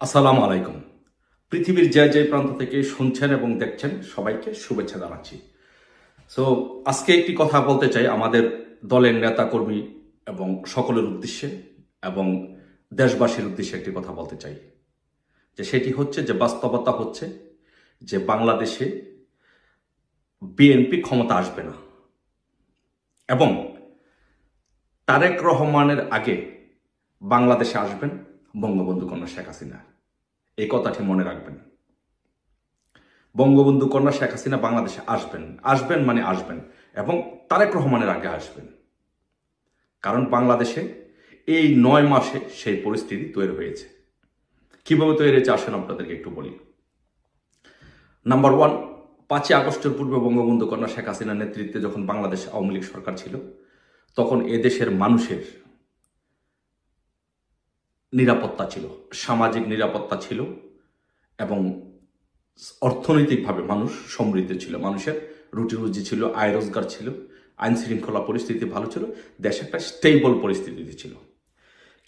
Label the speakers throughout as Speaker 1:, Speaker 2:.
Speaker 1: আসসালামু আলাইকুম। পৃথিবীর যে যে প্রান্ত থেকে শুনছেন এবং দেখছেন সবাইকে শুভেচ্ছা জানাচ্ছি। সো আজকে একটি কথা বলতে চাই আমাদের দলের নেতাকর্মী এবং সকলের উদ্দেশ্যে এবং দেশবাসীর উদ্দেশ্যে একটি কথা বলতে চাই, যে সেটি হচ্ছে যে বাস্তবতা হচ্ছে যে বাংলাদেশে বিএনপি ক্ষমতা আসবে না এবং তারেক রহমানের আগে বাংলাদেশে আসবেন বঙ্গবন্ধু কন্যা শেখ হাসিনা। এই কথাটি মনে রাখবেন। বঙ্গবন্ধু কন্যা শেখ হাসিনা বাংলাদেশে আসবেন মানে আসবেন এবং তারেক রহমানের আগে আসবেন। কারণ বাংলাদেশে এই 9 মাসে সেই পরিস্থিতি তৈরি হয়েছে। কিভাবে তৈরি হয়েছে আসেন আপনাদেরকে একটু বলি। নাম্বার 1, 5ই আগস্টের পূর্বে বঙ্গবন্ধু কন্যা শেখ হাসিনার নেতৃত্বে যখন বাংলাদেশ আওয়ামী লীগ সরকার ছিল, তখন এদেশের মানুষের নিরাপত্তা ছিল, সামাজিক নিরাপত্তা ছিল এবং অর্থনৈতিকভাবে মানুষ সমৃদ্ধ ছিল, মানুষের রুটি রুজি ছিল, আয় রোজগার ছিল, আইন শৃঙ্খলা পরিস্থিতি ভালো ছিল, দেশে একটা স্টেবল পরিস্থিতিতে ছিল।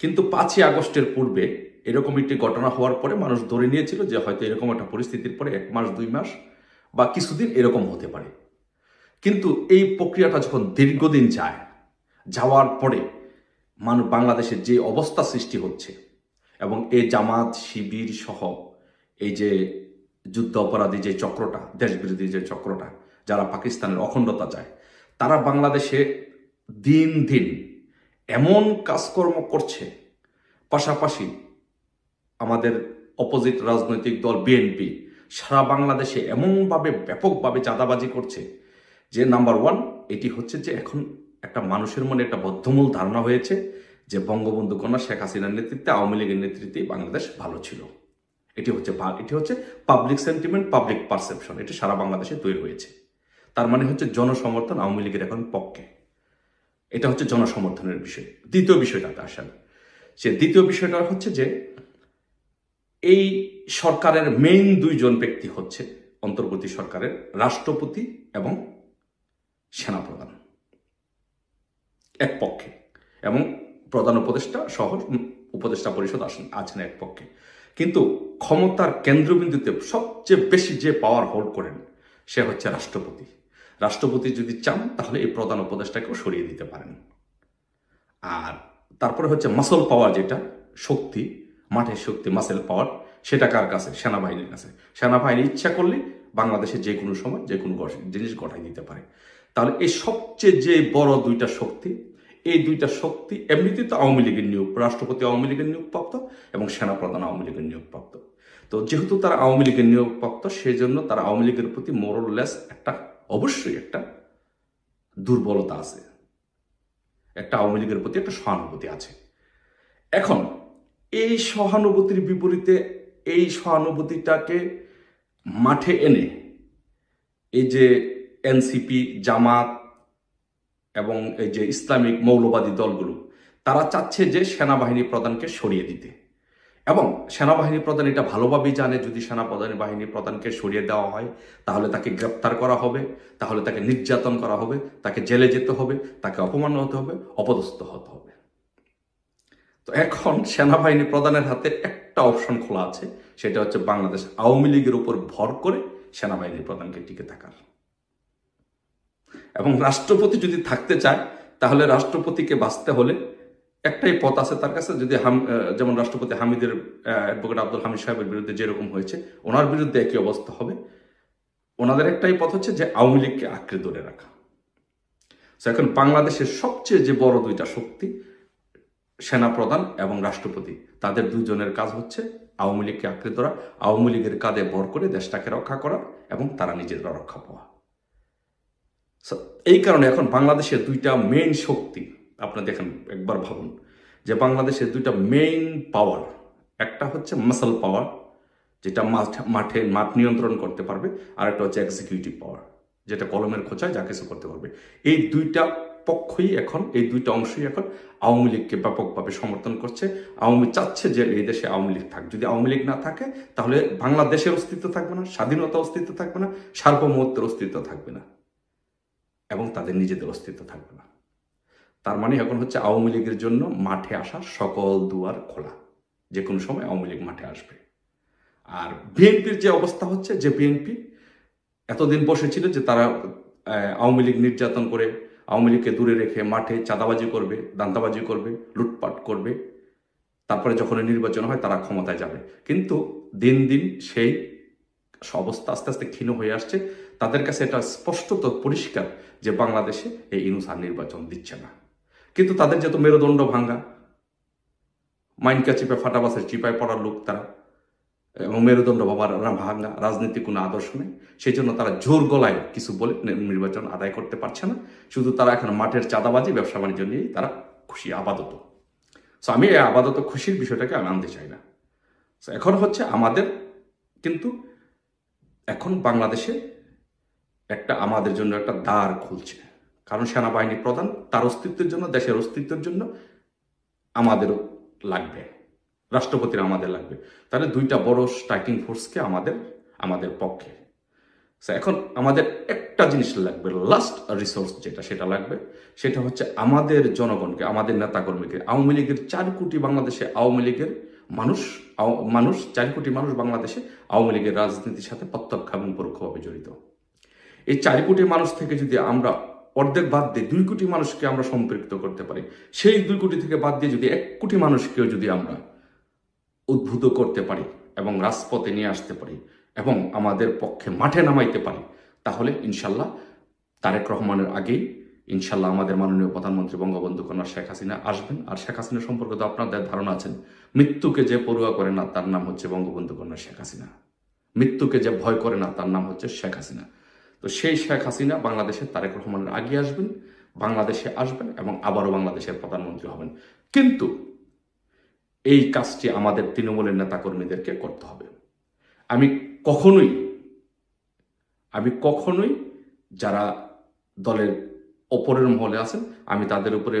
Speaker 1: কিন্তু 5ই আগস্টের পূর্বে এরকম একটি ঘটনা হওয়ার পরে মানুষ ধরে নিয়েছিল যে হয়তো এরকম একটা পরিস্থিতির পরে 1 মাস 2 মাস বা কিছুদিন এরকম হতে পারে। কিন্তু এই প্রক্রিয়াটা যখন দীর্ঘদিন যাওয়ার পরে বাংলাদেশের যে অবস্থা সৃষ্টি হচ্ছে এবং এই জামাত শিবির সহ এই যে যুদ্ধ অপরাধী যে চক্রটা, দেশবিরোধী যে চক্রটা, যারা পাকিস্তানের অখণ্ডতা চায়, তারা বাংলাদেশে দিন দিন এমন কাজকর্ম করছে, পাশাপাশি আমাদের অপোজিট রাজনৈতিক দল বিএনপি সারা বাংলাদেশে এমনভাবে ব্যাপকভাবে চাঁদাবাজি করছে যে নাম্বার 1, এটি হচ্ছে যে এখন একটা মানুষের মনে একটা বদ্ধমূল ধারণা হয়েছে যে বঙ্গবন্ধু কন্যা শেখ হাসিনার নেতৃত্বে, আওয়ামী লীগের নেতৃত্বে বাংলাদেশ ভালো ছিল। এটি হচ্ছে পাবলিক সেন্টিমেন্ট, পাবলিক পারসেপশন, এটি সারা বাংলাদেশে তৈরি হয়েছে। তার মানে হচ্ছে জনসমর্থন আওয়ামী লীগের এখন পক্ষে। এটা হচ্ছে জনসমর্থনের বিষয়। দ্বিতীয় বিষয়টাতে আসেন। সে দ্বিতীয় বিষয়টা হচ্ছে যে এই সরকারের মেইন 2 জন ব্যক্তি হচ্ছে অন্তর্বর্তী সরকারের রাষ্ট্রপতি এবং সেনাপ্রধান এক পক্ষে, এবং প্রধান উপদেষ্টা সহ উপদেষ্টা পরিষদ আছেন এক পক্ষে। কিন্তু ক্ষমতার কেন্দ্রবিন্দুতে সবচেয়ে বেশি যে পাওয়ার হোল্ড করেন সে হচ্ছে রাষ্ট্রপতি। রাষ্ট্রপতি যদি চান তাহলে এই প্রধান উপদেষ্টাকেও সরিয়ে দিতে পারেন। আর তারপরে হচ্ছে মাসল পাওয়ার, যেটা শক্তি, মাঠের শক্তি, মাসেল পাওয়ার, সেটা কার কাছে? সেনাবাহিনীর কাছে। সেনাবাহিনী ইচ্ছা করলে বাংলাদেশে যে কোনো সময় যে কোনো জিনিস ঘটাই দিতে পারে। তাহলে এই সবচেয়ে যে বড় 2টা শক্তি, এই 2টা শক্তি এমনিতেই তো আওয়ামী লীগের নিয়োগ, রাষ্ট্রপতি আওয়ামী লীগের নিয়োগপ্রাপ্ত এবং সেনাপ্রধান আওয়ামী লীগের নিয়োগপ্রাপ্ত। তো যেহেতু তারা আওয়ামী লীগের নিয়োগপ্রাপ্ত, সেই জন্য তারা আওয়ামী লীগের প্রতি মোরলেস অবশ্যই একটা দুর্বলতা আছে, একটা আওয়ামী লীগের প্রতি একটা সহানুভূতি আছে। এখন এই সহানুভূতির বিপরীতে এই সহানুভূতিটাকে মাঠে এনে এই যে এনসিপি, জামাত এবং এই যে ইসলামিক মৌলবাদী দলগুলো, তারা চাচ্ছে যে সেনাবাহিনী প্রধানকে সরিয়ে দিতে। এবং সেনাবাহিনী প্রধান এটা ভালোভাবেই জানে, যদি সেনাবাহিনী প্রধানকে সরিয়ে দেওয়া হয় তাহলে তাকে গ্রেপ্তার করা হবে, তাহলে তাকে নির্যাতন করা হবে, তাকে জেলে যেতে হবে, তাকে অপমান হতে হবে, অপদস্থ হতে হবে। তো এখন সেনাবাহিনী প্রধানের হাতে একটা অপশন খোলা আছে, সেটা হচ্ছে বাংলাদেশ আওয়ামী লীগের উপর ভর করে সেনাবাহিনী প্রধানকে টিকে থাকার। এবং রাষ্ট্রপতি যদি থাকতে চায় তাহলে রাষ্ট্রপতিকে বাঁচতে হলে একটাই পথ আছে তার কাছে। যদি যেমন রাষ্ট্রপতি হামিদের, অ্যাডভোকেট আব্দুল হামিদ সাহেবের বিরুদ্ধে যেরকম হয়েছে, ওনার বিরুদ্ধে একই অবস্থা হবে। ওনাদের একটাই পথ হচ্ছে যে আওয়ামী লীগকে আঁকড়ে ধরে রাখা। এখন বাংলাদেশের সবচেয়ে যে বড় 2টা শক্তি, সেনাপ্রধান এবং রাষ্ট্রপতি, তাদের 2 জনের কাজ হচ্ছে আওয়ামী লীগকে আঁকড়ে ধরা, আওয়ামী লীগের কাঁধে ভর করে দেশটাকে রক্ষা করা এবং তারা নিজেরা রক্ষা পাওয়া। এই কারণে এখন বাংলাদেশের 2টা মেইন শক্তি, আপনারা দেখেন, একবার ভাবুন যে বাংলাদেশের 2টা মেইন পাওয়ার, একটা হচ্ছে মাসল পাওয়ার, যেটা মাঠ নিয়ন্ত্রণ করতে পারবে, আর একটা হচ্ছে এক্সিকিউটিভ পাওয়ার, যেটা কলমের খোঁচায় যা কিছু করতে পারবে। এই 2টা পক্ষই এখন, এই 2টা অংশই এখন আওয়ামী লীগকে ব্যাপকভাবে সমর্থন করছে। আওয়ামী চাচ্ছে যে এই দেশে আওয়ামী লীগ থাক। যদি আওয়ামী লীগ না থাকে তাহলে বাংলাদেশের অস্তিত্ব থাকবে না, স্বাধীনতা অস্তিত্ব থাকবে না, সার্বভৌমত্বের অস্তিত্ব থাকবে না এবং তাদের নিজেদের অস্তিত্ব থাকবে না। তার মানে এখন হচ্ছে আওয়ামী লীগের জন্য মাঠে আসার সকল দুয়ার খোলা। যে কোনো সময় আওয়ামী লীগ মাঠে আসবে। আর বিএনপির যে অবস্থা হচ্ছে, যে বিএনপি এতদিন বসেছিল যে তারা আওয়ামী লীগ নির্যাতন করে, আওয়ামী লীগকে দূরে রেখে মাঠে চাঁদাবাজি করবে, দান্দাবাজি করবে, লুটপাট করবে, তারপরে যখন নির্বাচন হয় তারা ক্ষমতায় যাবে। কিন্তু দিন দিন সেই অবস্থা আস্তে আস্তে ক্ষীণ হয়ে আসছে। তাদের কাছে এটা স্পষ্টত পরিষ্কার যে বাংলাদেশে এই ইউনূস আর নির্বাচন দিচ্ছে না। কিন্তু তাদের যেহেতু মেরুদণ্ড ভাঙ্গা, মাইনকা চিপে ফাটা বাসের চিপায় পড়ার লোক তারা, এবং মেরুদণ্ড বাবার ভাঙ্গা, রাজনীতির কোনো আদর্শ নেই, সেই জন্য তারা জোর গলায় কিছু বলে নির্বাচন আদায় করতে পারছে না। শুধু তারা এখন মাঠের চাঁদাবাজি, ব্যবসা বাণিজ্য নিয়েই তারা খুশি, আপাতত। সো আমি এই আপাতত খুশির বিষয়টাকে আমি আনতে চাই না। এখন হচ্ছে আমাদের, কিন্তু এখন বাংলাদেশে একটা আমাদের জন্য একটা দ্বার খুলছে। কারণ সেনাবাহিনী প্রধান তার অস্তিত্বের জন্য, দেশের অস্তিত্বের জন্য আমাদেরও লাগবে, রাষ্ট্রপতির আমাদের লাগবে। তাহলে দুইটা বড় স্ট্রাইকিং ফোর্সকে আমাদের পক্ষে। এখন আমাদের একটা জিনিস লাগবে, লাস্ট রিসোর্স যেটা, সেটা লাগবে। সেটা হচ্ছে আমাদের জনগণকে, আমাদের নেতাকর্মীকে। আওয়ামী লীগের 4 কোটি বাংলাদেশে, আওয়ামী লীগের মানুষ 4 কোটি মানুষ বাংলাদেশে আওয়ামী লীগের রাজনীতির সাথে প্রত্যক্ষ এবং পরোক্ষভাবে জড়িত। এই 4 কোটি মানুষ থেকে যদি আমরা অর্ধেক বাদ দিয়ে 2 কোটি মানুষকে আমরা সম্পৃক্ত করতে পারি, সেই 2 কোটি থেকে বাদ দিয়ে যদি 1 কোটি মানুষকেও যদি আমরা উদ্বুদ্ধ করতে পারি এবং রাজপথে নিয়ে আসতে পারি এবং আমাদের পক্ষে মাঠে নামাইতে পারি, তাহলে ইনশাল্লাহ তারেক রহমানের আগেই ইনশাল্লাহ আমাদের মাননীয় প্রধানমন্ত্রী বঙ্গবন্ধু কন্যা শেখ হাসিনা আসবেন। আর শেখ হাসিনা সম্পর্কে তো আপনাদের ধারণা আছেন, মৃত্যুকে যে পড়ুয়া করে না তার নাম হচ্ছে বঙ্গবন্ধু কন্যা শেখ হাসিনা। মৃত্যুকে যে ভয় করে না তার নাম হচ্ছে শেখ হাসিনা। তো সেই শেখ হাসিনা বাংলাদেশের তারেক রহমানের আগে আসবেন, বাংলাদেশে আসবেন এবং আবারও বাংলাদেশের প্রধানমন্ত্রী হবেন। কিন্তু এই কাজটি আমাদের তৃণমূলের নেতাকর্মীদেরকে করতে হবে। আমি কখনোই যারা দলের ওপরের মহলে আছেন, আমি তাদের উপরে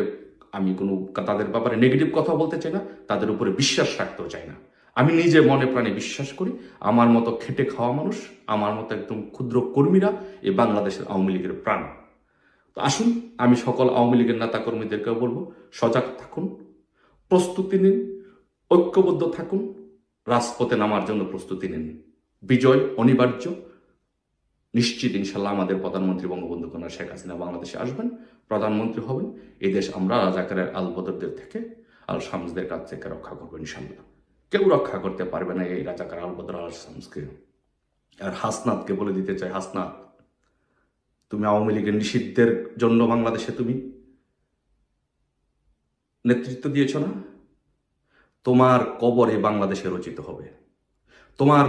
Speaker 1: তাদের ব্যাপারে নেগেটিভ কথা বলতে চাই না, তাদের উপরে বিশ্বাস রাখতেও চাই না। আমি নিজে মনে প্রাণে বিশ্বাস করি, আমার মতো খেটে খাওয়া মানুষ, আমার মতো একদম ক্ষুদ্র কর্মীরা এই বাংলাদেশের আওয়ামী লীগের প্রাণ। তো আসুন, আমি সকল আওয়ামী লীগের নেতাকর্মীদেরকেও বলবো, সজাগ থাকুন, প্রস্তুতি নিন, ঐক্যবদ্ধ থাকুন, রাজপথে নামার জন্য প্রস্তুতি নিন। বিজয় অনিবার্য, নিশ্চিত। ইনশাল্লাহ আমাদের প্রধানমন্ত্রী বঙ্গবন্ধু কন্যা শেখ হাসিনা বাংলাদেশে আসবেন, প্রধানমন্ত্রী হবেন। এই দেশ আমরা রাজাকারের আলবদরদের থেকে, আল শামসদের কাছ থেকে রক্ষা করবো ইনশাল্লাহ। কেউ রক্ষা করতে পারবে না এই রাজাকার আলবদর আল শামসকে। আর হাসনাতকে বলে দিতে চাই, হাসনাত, তুমি আওয়ামী লীগের নিষিদ্ধের জন্য বাংলাদেশে তুমি নেতৃত্ব দিয়েছ না? তোমার কবরে বাংলাদেশে রচিত হবে। তোমার